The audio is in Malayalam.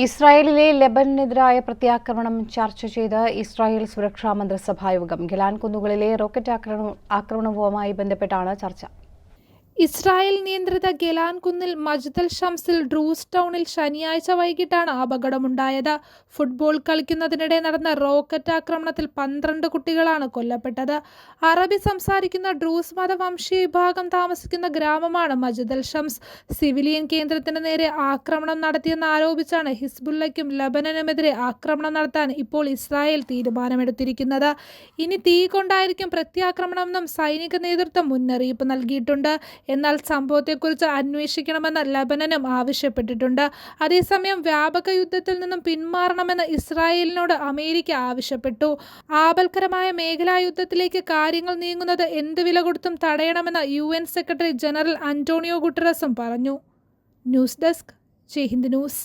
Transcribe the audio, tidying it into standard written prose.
ഇസ്രായേലിലെ ലെബനനെതിരായ പ്രത്യാക്രമണം ചർച്ച ചെയ്ത് ഇസ്രായേൽ സുരക്ഷാ മന്ത്രിസഭാ യോഗം. ഗലാൻ കുന്നുകളിലെ റോക്കറ്റ് ആക്രമണവുമായി ബന്ധപ്പെട്ടാണ് ചർച്ച. ഇസ്രായേൽ നിയന്ത്രിത ഗലാൻ കുന്നിൽ മജ്ദൽ ഷംസിൽ ഡ്രൂസ് ടൗണിൽ ശനിയാഴ്ച വൈകിട്ടാണ് അപകടമുണ്ടായത്. ഫുട്ബോൾ കളിക്കുന്നതിനിടെ നടന്ന റോക്കറ്റ് ആക്രമണത്തിൽ 12 കുട്ടികളാണ് കൊല്ലപ്പെട്ടത്. അറബി സംസാരിക്കുന്ന ഡ്രൂസ് മതവംശീയ വിഭാഗം താമസിക്കുന്ന ഗ്രാമമാണ് മജ്ദൽ ഷംസ്. സിവിലിയൻ കേന്ദ്രത്തിന് നേരെ ആക്രമണം നടത്തിയെന്ന് ആരോപിച്ചാണ് ഹിസ്ബുള്ളയ്ക്കും ലബനനുമെതിരെ ആക്രമണം നടത്താൻ ഇപ്പോൾ ഇസ്രായേൽ തീരുമാനമെടുത്തിരിക്കുന്നത്. ഇനി തീ കൊണ്ടായിരിക്കും പ്രത്യാക്രമണമെന്നും സൈനിക നേതൃത്വം മുന്നറിയിപ്പ് നൽകിയിട്ടുണ്ട്. എന്നാൽ സംഭവത്തെക്കുറിച്ച് അന്വേഷിക്കണമെന്ന് ലബനനും ആവശ്യപ്പെട്ടിട്ടുണ്ട്. അതേസമയം വ്യാപക യുദ്ധത്തിൽ നിന്നും പിന്മാറണമെന്ന് ഇസ്രായേലിനോട് അമേരിക്ക ആവശ്യപ്പെട്ടു. ആപൽക്കരമായ മേഖലാ യുദ്ധത്തിലേക്ക് കാര്യങ്ങൾ നീങ്ങുന്നത് എന്ത് വില കൊടുത്തും തടയണമെന്ന് UN സെക്രട്ടറി ജനറൽ അന്റോണിയോ ഗുട്ടറസും പറഞ്ഞു. ന്യൂസ് ഡെസ്ക്, ജയ് ഹിന്ദ് ന്യൂസ്.